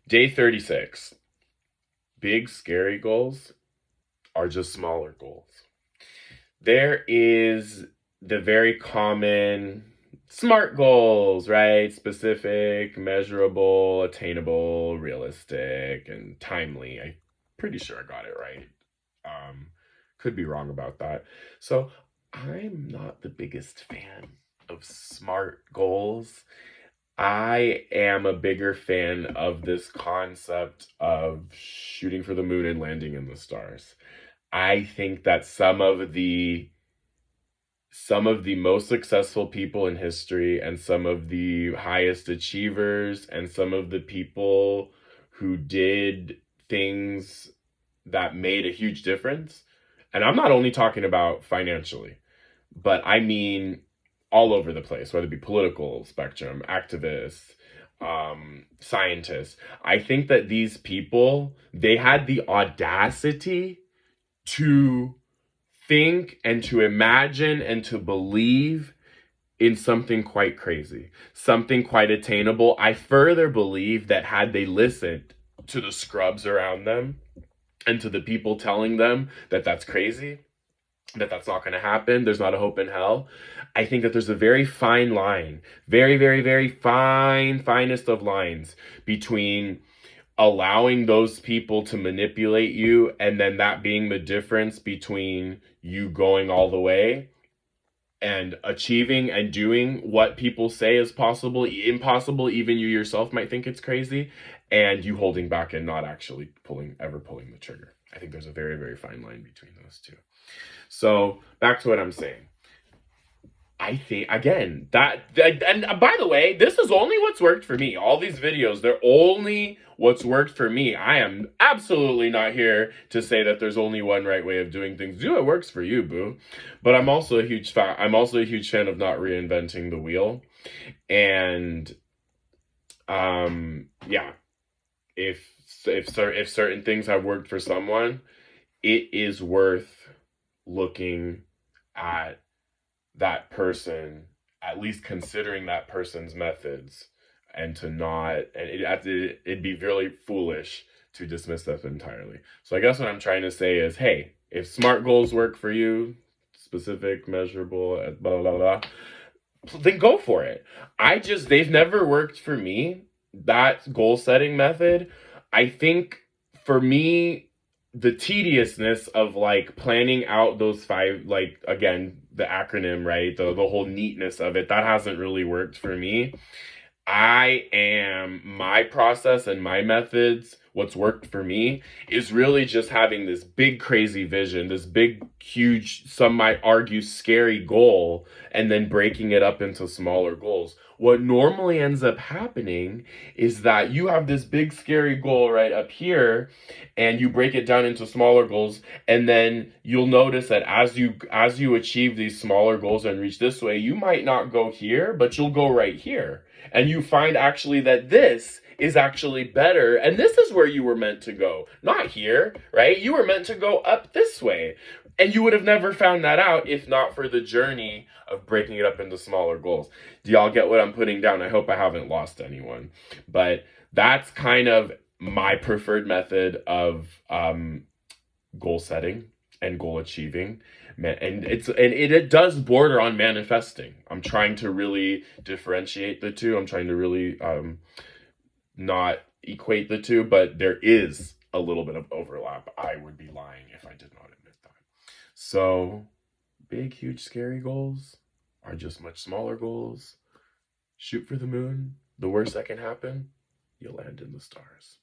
Day 36. Big, scary goals are just smaller goals. There is the very common SMART goals, right? Specific, measurable, attainable, realistic, and timely. I'm pretty sure I got it right. Um, could be wrong about that. So I'm not the biggest fan of SMART goals. I am a bigger fan of this concept of shooting for the moon and landing in the stars. I think that some of the most successful people in history and some of the highest achievers and some of the people who did things that made a huge difference, and I'm not only talking about financially, but I mean all over the place, whether it be political spectrum, activists, scientists. I think that these people, they had the audacity to think and to imagine and to believe in something quite crazy, something quite attainable. I further believe that had they listened to the scrubs around them and to the people telling them that that's crazy, that that's not going to happen, there's not a hope in hell, I think that there's a very fine line, very, very, very fine, finest of lines between allowing those people to manipulate you and then that being the difference between you going all the way and achieving and doing what people say is possible, impossible, even you yourself might think it's crazy, and you holding back and not actually pulling the trigger. I think there's a very, very fine line between those two. So back to what I'm saying. I think again and by the way, this is only what's worked for me. All these videos, they're only what's worked for me. I am absolutely not here to say that there's only one right way of doing things. Do what works for you, boo. But I'm also a huge fan of not reinventing the wheel. And yeah, if certain things have worked for someone, it is worth looking at that person, at least considering that person's methods, and to not, and it'd be really foolish to dismiss them entirely. So I guess what I'm trying to say is, hey, if SMART goals work for you, specific, measurable, blah blah blah, then go for it. They've never worked for me. That goal setting method, I think, for me, the tediousness of like planning out those five, like again, the acronym, right? The whole neatness of it, that hasn't really worked for me. My process and my methods, what's worked for me is really just having this big, crazy vision, this big, huge, some might argue scary goal, and then breaking it up into smaller goals. What normally ends up happening is that you have this big, scary goal right up here, and you break it down into smaller goals, and then you'll notice that as you achieve these smaller goals and reach this way, you might not go here, but you'll go right here, and you find actually that this is actually better, and this is where you were meant to go, not here, right? You were meant to go up this way, and you would have never found that out if not for the journey of breaking it up into smaller goals. Do y'all get what I'm putting down? I hope I haven't lost anyone, but that's kind of my preferred method of goal setting and goal achieving. And it does border on manifesting. I'm trying to really differentiate the two. I'm trying to really not equate the two, but there is a little bit of overlap. I would be lying if I did not admit that. So big, huge, scary goals are just much smaller goals. Shoot for the moon. The worst that can happen, you'll land in the stars.